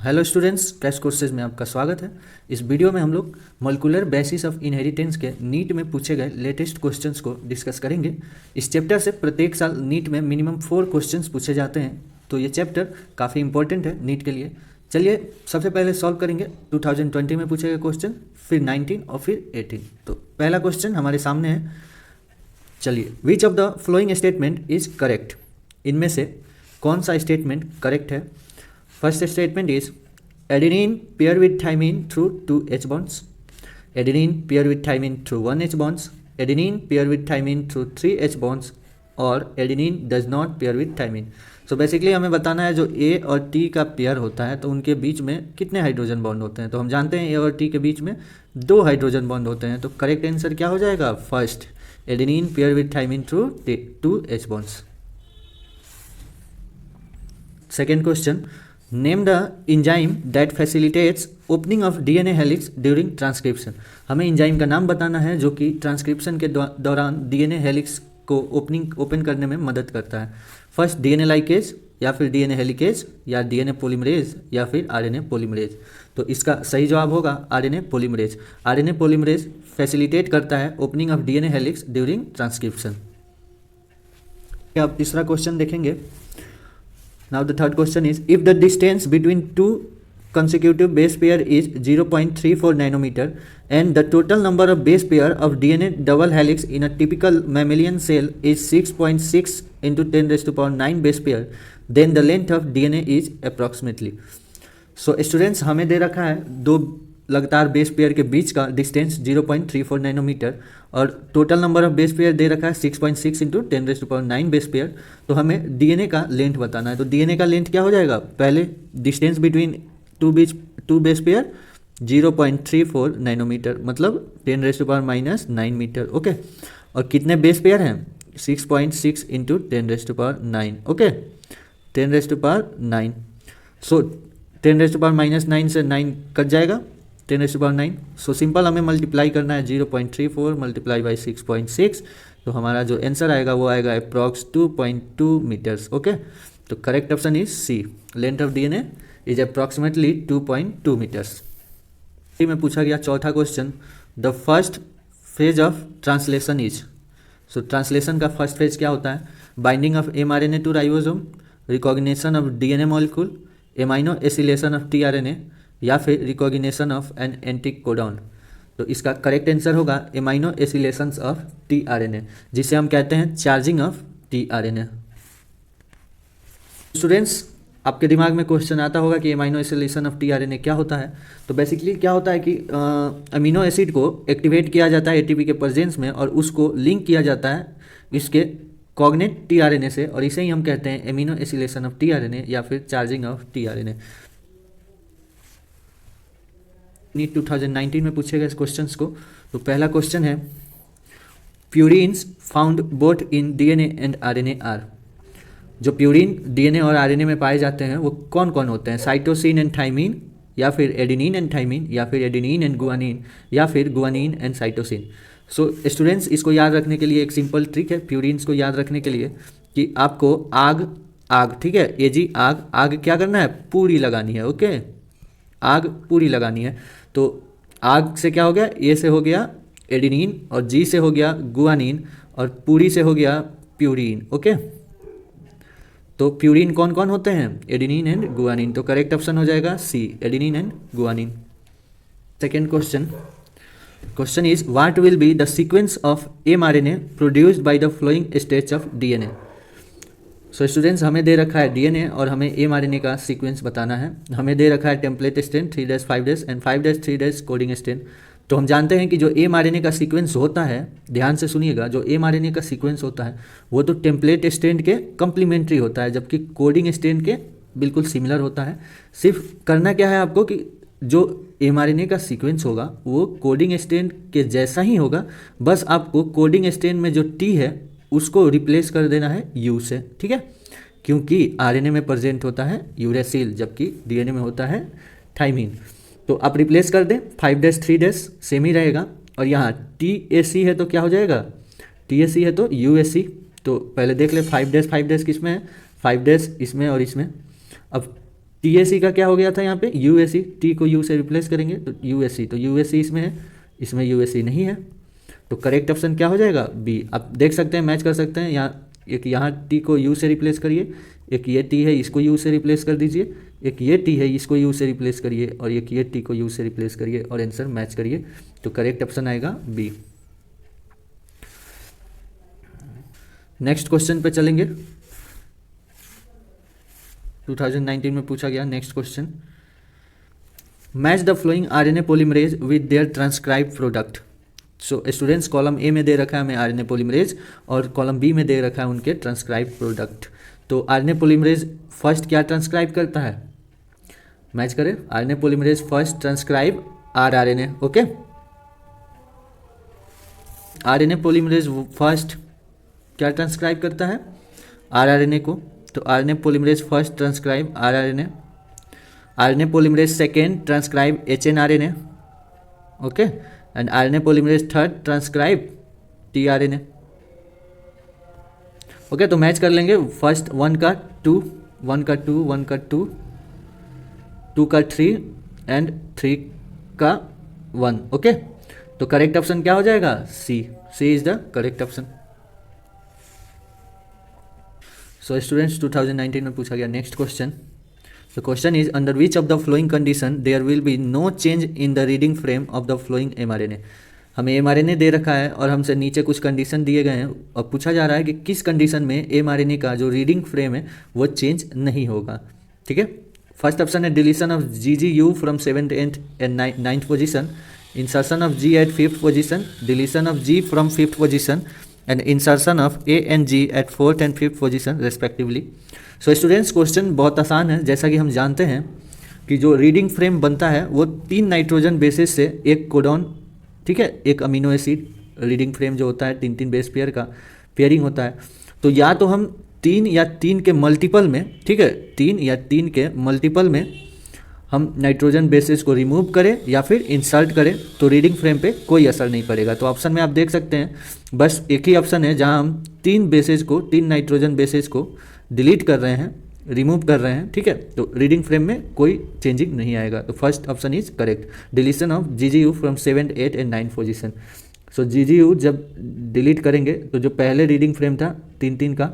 Hello students, crash courses में आपका स्वागत है। इस वीडियो में हम लोग मॉलिक्यूलर बेसिस ऑफ इनहेरिटेंस के नीट में पूछे गए लेटेस्ट क्वेश्चंस को डिस्कस करेंगे। इस चैप्टर से प्रत्येक साल नीट में मिनिमम 4 क्वेश्चंस पूछे जाते हैं, तो ये चैप्टर काफ़ी इंपॉर्टेंट है नीट के लिए। चलिए सबसे पहले सॉल्व करेंगे 2020 में पूछे गए क्वेश्चन, फिर 19 और फिर 18। तो पहला क्वेश्चन हमारे सामने है। चलिए, विच of the following statement is correct? इनमें से कौन सा स्टेटमेंट करेक्ट है? First statement is adenine pair with thymine through 2 H bonds, adenine pair with thymine through 1 H bonds, adenine pair with thymine through 3 H bonds और adenine does not pair with thymine। So basically हमें बताना है जो A और T का pair होता है तो उनके बीच में कितने हाइड्रोजन बॉन्ड होते हैं। तो हम जानते हैं A और T के बीच में 2 हाइड्रोजन बॉन्ड होते हैं, तो करेक्ट आंसर क्या हो जाएगा? First, adenine pair with thymine through 2 H bonds। Second question, name the enzyme that facilitates opening of DNA helix during transcription. हमें इंजाइम का नाम बताना है जो कि ट्रांसक्रिप्शन के दौरान डीएनए हेलिक्स को ओपन करने में मदद करता है। फर्स्ट, डीएनए लाइकेज या फिर डीएनए हेलिकेज या डीएनए पॉलीमरेज या फिर आरएनए पॉलीमरेज। तो इसका सही जवाब होगा RNA polymerase. RNA polymerase facilitate करता है opening of DNA helix during transcription. अब तीसरा क्वेश्चन देखेंगे। Now the third question is, if the distance between two consecutive base pair is 0.34 nanometer and the total number of base pair of DNA double helix in a typical mammalian cell is 6.6 into 10 raised to power 9 base pair, then the length of DNA is approximately। So students, हमें दे रखा है दो लगातार base pair के बीच का distance 0.34 nanometre और total number of base pair दे रखा है 6.6 into 10 raise to power 9 base pair. तो हमें डीएनए का लेंथ बताना है। तो डीएनए का लेंथ क्या हो जाएगा? पहले distance between two base pair 0.34 nanometer, मतलब 10 raise to power -9 metre. Okay, और कितने बेस पेयर हैं? 6.6 into 10 raise to power 9। Okay, 10 raise to power 9। So 10 raise to power -9 से 9 कट जाएगा, 10 raise to power 9। So simple हमें multiply करना है 0.34 multiply by 6.6, तो हमारा जो आंसर आएगा वो आएगा अप्रॉक्स 2.2 मीटर्स। ओके, तो correct option is C, length of DNA is approximately 2.2 metres. में पूछा गया चौथा question, the first phase of translation is. So translation का फर्स्ट फेज क्या होता है? Binding of mRNA to ribosome, recognition of DNA molecule, amino acylation of tRNA या फिर रिकॉग्निशन ऑफ एन एंटीकोडॉन। तो इसका करेक्ट आंसर होगा एमाइनो एसिलेशंस ऑफ टीआरएनए, जिसे हम कहते हैं चार्जिंग ऑफ टीआरएनए। स्टूडेंट्स, आपके दिमाग में क्वेश्चन आता होगा कि एमाइनो एसिलेशन ऑफ टीआरएनए क्या होता है। तो बेसिकली क्या होता है कि अमीनो एसिड को एक्टिवेट किया जाता है एटीपी के प्रेजेंस में और उसको लिंक किया जाता है इसके कॉग्नेट टीआरएनए से, और इसे ही हम कहते हैं एमिनो एसिलेशन ऑफ टीआरएनए या फिर चार्जिंग ऑफ टीआरएनए। नीट 2019 में पूछे गए क्वेश्चंस को। तो पहला क्वेश्चन है, purines found both in DNA and RNA are. जो प्यूरिन डीएनए और आरएनए में पाए जाते हैं वो कौन कौन होते हैं? साइटोसिन एंड थाइमिन या फिर एडेनिन एंड थाइमिन या फिर एडेनिन एंड गुआनिन या फिर guanine and cytosine. So students, इसको याद रखने के लिए एक सिंपल ट्रिक है प्यूरिन्स को याद रखने के लिए कि आपको आग ठीक है, एजी आग क्या करना है? पूरी लगानी है। ओके, आग पूरी लगानी है। तो आग से क्या हो गया? ए से हो गया एडेनिन और जी से हो गया गुआनिन और पूरी से हो गया प्यूरिन। ओके, तो प्यूरिन कौन कौन होते हैं? Adenine and guanine. तो करेक्ट ऑप्शन हो जाएगा C, adenine and guanine. Second question is, what will be the sequence of mRNA produced by the following stage of DNA. So students, हमें दे रखा है डीएनए और हमें mRNA का सीक्वेंस बताना है। हमें दे रखा है template strand 3'5' and 5'3' coding strand. तो हम जानते हैं कि जो mRNA का सीक्वेंस होता है, ध्यान से सुनिएगा, जो mRNA का सीक्वेंस होता है वो तो टेम्पलेट स्ट्रैंड के कम्प्लीमेंट्री होता है, जबकि कोडिंग स्ट्रैंड के बिल्कुल सिमिलर होता है। सिर्फ करना क्या है आपको कि जो mRNA का सीक्वेंस होगा वो कोडिंग स्ट्रैंड के जैसा ही होगा, बस आपको कोडिंग स्ट्रैंड में जो T है उसको रिप्लेस कर देना है U से। ठीक है, क्योंकि आरएनए में प्रेजेंट होता है यूरेसिल जबकि डीएनए में होता है थाइमिन। तो आप रिप्लेस कर दें, 5'3' सेम ही रहेगा और यहाँ TAC है तो क्या हो जाएगा? TAC है तो UAC। तो पहले देख ले 5' किस में है? 5' इसमें और इसमें। अब TAC का क्या हो गया था यहाँ पे, UAC, T को U से रिप्लेस करेंगे तो UAC, तो UAC इसमें है, इसमें UAC नहीं है, तो करेक्ट ऑप्शन क्या हो जाएगा, B। आप देख सकते हैं, मैच कर सकते हैं, यहाँ एक यहाँ T को U से रिप्लेस करिए, एक ये T है इसको U से रिप्लेस कर दीजिए, एक ये T है इसको U से रिप्लेस करिए, और एक ये T को U से रिप्लेस करिए और आंसर मैच करिए, तो करेक्ट ऑप्शन आएगा B। नेक्स्ट क्वेश्चन पे चलेंगे, 2019 में पूछा गया next question, match the flowing RNA polymerase with their transcribe product. So students, column A में दे रखा है हमें RNA पॉलीमरेज और कॉलम बी में दे रखा है उनके ट्रांसक्राइब प्रोडक्ट। तो RNA पॉलीमरेज फर्स्ट क्या ट्रांसक्राइब करता है, मैच करें, RNA polymerase first transcribe rRNA, okay. RNA polymerase first क्या ट्रांसक्राइब करता है, rRNA को, तो RNA polymerase first transcribe rRNA, RNA polymerase second transcribe hnRNA, okay, and RNA polymerase third transcribe tRNA, okay. तो match कर लेंगे, first 1 का 2, 1 का 2, 1 का 2, 2 का 3 एंड 3 का 1, ओके। तो करेक्ट ऑप्शन क्या हो जाएगा, C is the correct option. So students, 2019 में पूछा गया next question, the question is under which of the following condition there will be no change in the reading frame of the following mRNA। हमें mRNA दे रखा है और हमसे नीचे कुछ कंडीशन दिए गए हैं और पूछा जा रहा है कि किस कंडीशन में mRNA का जो रीडिंग फ्रेम है वो चेंज नहीं होगा, ठीक है। फर्स्ट ऑप्शन है deletion of GGU from 7th and 9th position, insertion of G at 5th position, deletion of G from 5th position and insertion of A and G at 4th and 5th position respectively. So students, question बहुत आसान है, जैसा कि हम जानते हैं कि जो रीडिंग फ्रेम बनता है वो 3 नाइट्रोजन बेसिस से एक कोडॉन, ठीक है, एक अमीनो एसिड, रीडिंग फ्रेम जो होता है 3 बेस पेयर का पेयरिंग होता है। तो या तो हम 3 या 3 के मल्टीपल में, ठीक है, 3 या 3 के मल्टीपल में हम नाइट्रोजन बेसिस को रिमूव करें या फिर इंसर्ट करें तो रीडिंग फ्रेम पे कोई असर नहीं पड़ेगा। तो ऑप्शन में आप देख सकते हैं बस एक ही ऑप्शन है जहां हम 3 बेसिस को, 3 नाइट्रोजन बेसिस को डिलीट कर रहे हैं, रिमूव कर रहे हैं, ठीक है, तो रीडिंग फ्रेम में कोई चेंजिंग नहीं आएगा। तो first option is correct, deletion of GGU from 7th 8th and 9th position. So GGU जब डिलीट करेंगे तो जो पहले रीडिंग फ्रेम था 3 का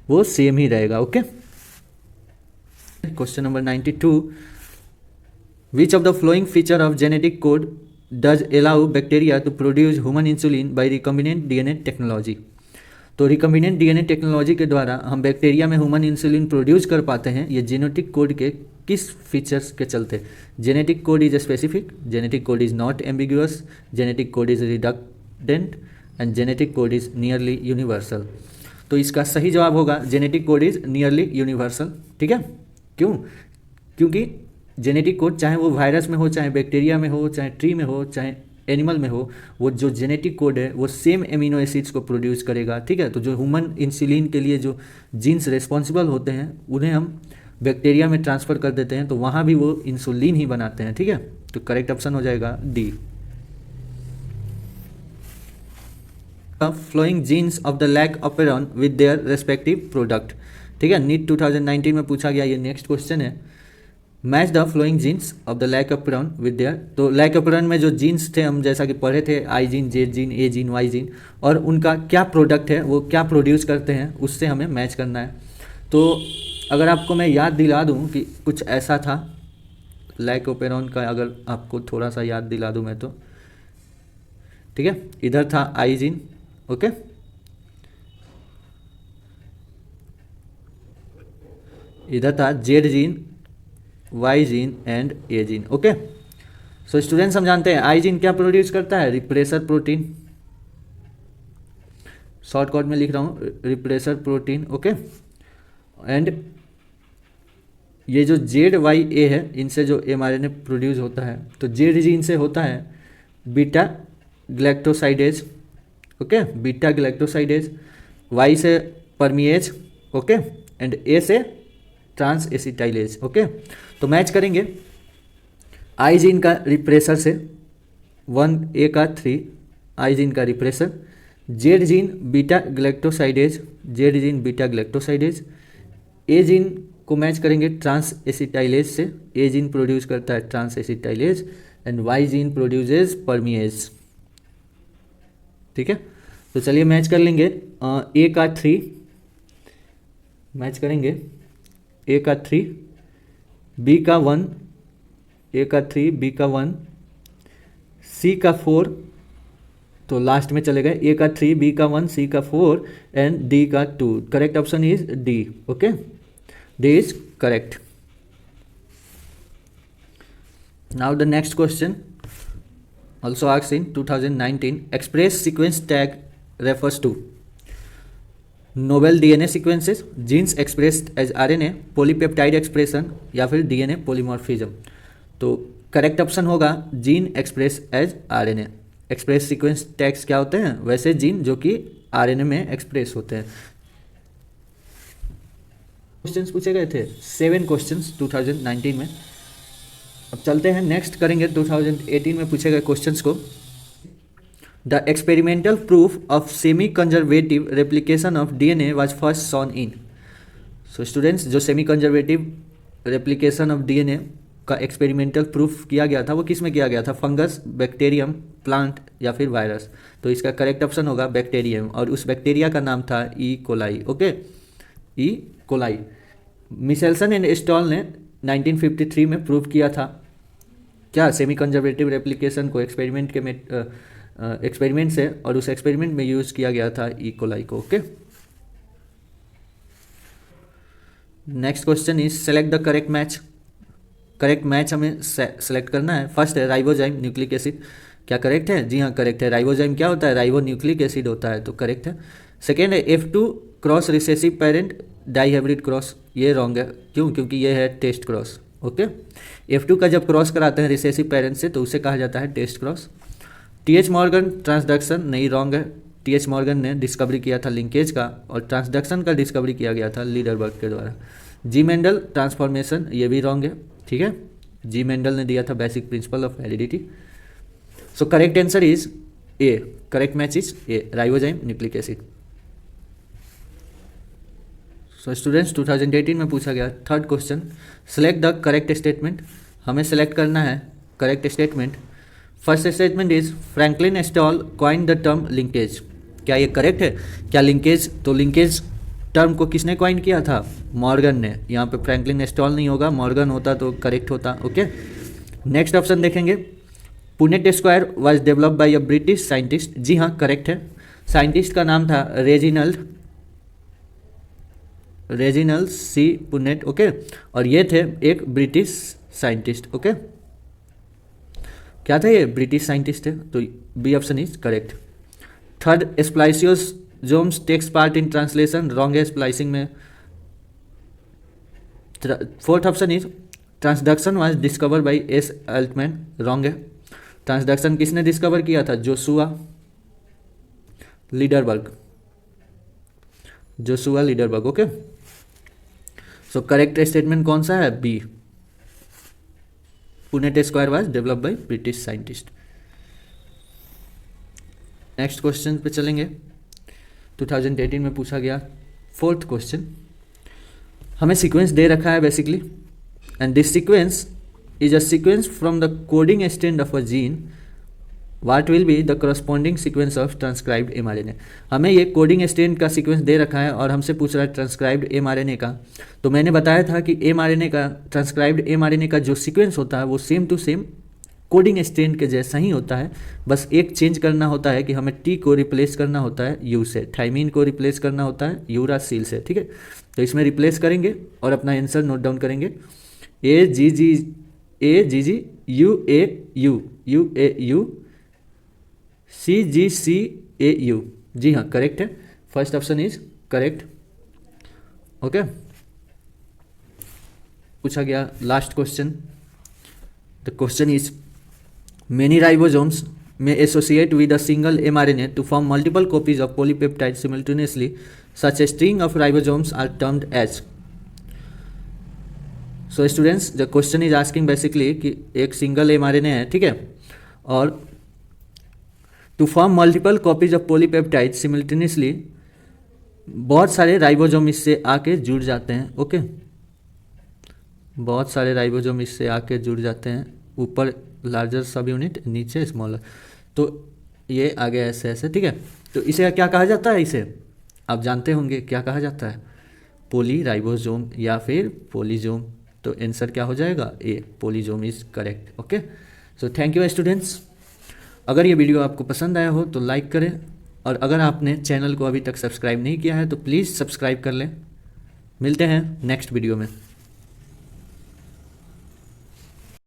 वो सेम ही रहेगा, okay. Question number 92, which of the following feature of genetic code does allow bacteria to produce human insulin by recombinant DNA technology. तो रिकॉम्बिनेंट DNA टेक्नोलॉजी के द्वारा हम बैक्टीरिया में ह्यूमन इंसुलिन प्रोड्यूस कर पाते हैं, ये जेनेटिक कोड के किस फीचर्स के चलते। Genetic code is specific, genetic code is not ambiguous, genetic code is reductant and genetic code is nearly universal. तो इसका सही जवाब होगा genetic code is nearly universal, ठीक है। क्यों, क्योंकि जेनेटिक कोड चाहे वो वायरस में हो, चाहे बैक्टीरिया में हो, चाहे ट्री में हो, चाहे एनिमल में हो, वो जो जेनेटिक कोड है वो सेम एमिनो एसिड्स को प्रोड्यूस करेगा, ठीक है। तो जो ह्यूमन इंसुलिन के लिए जो जीन्स रिस्पॉन्सिबल होते हैं उन्हें हम बैक्टीरिया में ट्रांसफ़र कर देते हैं तो वहाँ भी वो इंसुलिन ही बनाते हैं, ठीक है। तो करेक्ट ऑप्शन हो जाएगा D। Following genes of the lac operon with their respective product, ठीक है, नीट 2019 में पूछा गया ये नेक्स्ट क्वेश्चन है। Match the following genes of the lac operon with their, तो लैक ऑपेरॉन में जो जीन्स थे हम जैसा कि पढ़े थे, I gene, Z gene, A gene, Y gene, और उनका क्या प्रोडक्ट है, वो क्या प्रोड्यूस करते हैं, उससे हमें मैच करना है। तो अगर आपको मैं याद दिला दूं कि कुछ ऐसा था लैक ऑपेरॉन का, अगर आपको थोड़ा सा याद दिला दूं मैं तो, ठीक है, इधर था I जीन, ओके, इधर था Z gene, Y gene and A gene, okay. So students, हम जानते हैं I जीन क्या प्रोड्यूस करता है, रिप्रेसर प्रोटीन, शॉर्टकट में लिख रहा हूँ रिप्रेसर प्रोटीन, ओके। एंड ये जो ZYA है, इनसे जो mRNA प्रोड्यूस होता है, तो Z जीन से होता है beta galactosidase, okay, beta galactosidase, Y से परमिएज, ओके, एंड A से ट्रांस एसिटाइलेज, ओके। तो मैच करेंगे I जीन का रिप्रेसर से 1A का 3 I जीन का repressor, Z gene beta galactosidase, Z gene beta galactosidase, A gene को match करेंगे ट्रांस एसिटाइलेज से। ए जीन प्रोड्यूस करता है trans acetylase and Y gene produces permease. ठीक है, तो चलिए मैच कर लेंगे। ए का 3 मैच करेंगे, ए का 3, बी का 1, ए का 3, बी का 1, सी का 4, तो लास्ट में चलेगा ए का 3, बी का 1, सी का 4 एंड डी का 2। Correct option is D. Okay, D is correct. Now the next question also asked in 2019, express sequence tag refers to novel DNA sequences, genes expressed as RNA, polypeptide expression या फिर DNA polymorphism। तो correct option होगा gene express as RNA। Express sequence tags क्या होते हैं? वैसे gene जो कि RNA में एक्सप्रेस होते हैं। क्वेश्चंस पूछे गए थे 7 क्वेश्चंस 2019 में। अब चलते हैं नेक्स्ट करेंगे 2018 में पूछे गए क्वेश्चंस को। The experimental proof of semi conservative replication of DNA was first shown in. So students, जो semi conservative replication of DNA का एक्सपेरिमेंटल प्रूफ किया गया था वो किस में किया गया था? फंगस, बैक्टीरियम, प्लांट या फिर वायरस। तो इसका करेक्ट ऑप्शन होगा बैक्टीरियम, और उस बैक्टीरिया का नाम था E coli. Okay, E coli. Meselson and Stahl ने 1953 में प्रूव किया था क्या? सेमी कंजर्वेटिव रेप्लिकेशन को एक्सपेरिमेंट से, और उस एक्सपेरिमेंट में यूज किया गया था ई कोलाई को। Okay, next question is select the correct match. Correct match हमें सेलेक्ट करना है। फर्स्ट है राइबोजाइम न्यूक्लिक एसिड। क्या करेक्ट है? जी हाँ, करेक्ट है। राइबोजाइम क्या होता है? राइबो न्यूक्लिक एसिड होता है, तो करेक्ट है। सेकेंड है F2 cross recessive parent dihybrid cross. ये रॉन्ग है। क्यों? क्योंकि ये है टेस्ट क्रॉस। ओके, F2 का जब क्रॉस कराते हैं रिसेसिव पेरेंट से तो उसे कहा जाता है test cross. TH Morgan transduction नहीं, रॉन्ग है। TH मॉर्गन ने डिस्कवरी किया था लिंकेज का, और ट्रांसडक्शन का डिस्कवरी किया गया था लीडरबर्ग के द्वारा। जी मेंडल ट्रांसफॉर्मेशन, ये भी रॉन्ग है। ठीक है, जी मेंडल ने दिया था basic principle of heredity. So correct answer is a. Correct match is a, ribozyme nucleic acid. So students, 2018 में पूछा गया third question, select the correct statement. हमें सेलेक्ट करना है correct statement. First statement is Franklin Stahl coined the term linkage. क्या ये correct है? क्या लिंकेज, तो लिंकेज टर्म को किसने कॉइन किया था? मॉर्गन ने। यहाँ पे फ्रैंकलिन एस्टॉल नहीं होगा, मॉर्गन होता तो करेक्ट होता। ओके, नेक्स्ट ऑप्शन देखेंगे। Punnett square was developed by a British scientist. जी हाँ, करेक्ट है। साइंटिस्ट का नाम था रेजिनल्ड सी पुनेट। ओके, और ये थे एक ब्रिटिश साइंटिस्ट। ओके, क्या था ये? ब्रिटिश साइंटिस्ट है, तो B option is correct. Third, spliceosomes takes part in translation. Wrong है स्प्लाइसिंग में। Fourth option is transduction was discover by S Altman. Wrong है। ट्रांसडक्शन किसने डिस्कवर किया था? Joshua Lederberg. Joshua Lederberg. Okay, so correct statement कौन सा है? B, Punnett square was developed by British scientist. Next question पे चलेंगे। 2018 में पूछा गया फोर्थ क्वेश्चन। हमें सीक्वेंस दे रखा है basically, and this sequence is a sequence from the coding strand of a gene. What will be the corresponding sequence of transcribed mRNA। हमें ये कोडिंग स्ट्रैंड का सीक्वेंस दे रखा है और हमसे पूछ रहा है ट्रांसक्राइब्ड mRNA का। तो मैंने बताया था कि mRNA का, ट्रांसक्राइब्ड mRNA का जो सीक्वेंस होता है वो same to same coding strand के जैसा ही होता है। बस एक चेंज करना होता है कि हमें T को रिप्लेस करना होता है U से, थाइमीन को रिप्लेस करना होता है यूरासिल से। ठीक है, तो इसमें रिप्लेस करेंगे और अपना आंसर नोट डाउन करेंगे। AGG UAU CGCAU। जी हाँ, करेक्ट है। First option is correct. Okay, पूछा गया last question. The question is many ribosomes may associate with a single mRNA to form multiple copies of polypeptide simultaneously. Such a string of ribosomes are termed as। So students, the question is asking basically कि एक single mRNA है, ठीक है, और to form multiple copies of polypeptide simultaneously बहुत सारे ribosome इससे आके जुड़ जाते हैं। ओके, बहुत सारे राइबोसोम इससे आके जुड़ जाते हैं, ऊपर लार्जर सब यूनिट, नीचे स्मॉलर, तो ये आगे ऐसे ऐसे, ठीक है। तो इसे क्या कहा जाता है, इसे आप जानते होंगे क्या कहा जाता है, पोली राइबोसोम या फिर पोलीजोम। तो आंसर क्या हो जाएगा, A, polysome is correct. Okay, so thank you students. अगर ये वीडियो आपको पसंद आया हो तो लाइक करें, और अगर आपने चैनल को अभी तक सब्सक्राइब नहीं किया है तो प्लीज़ सब्सक्राइब कर लें। मिलते हैं नेक्स्ट वीडियो में।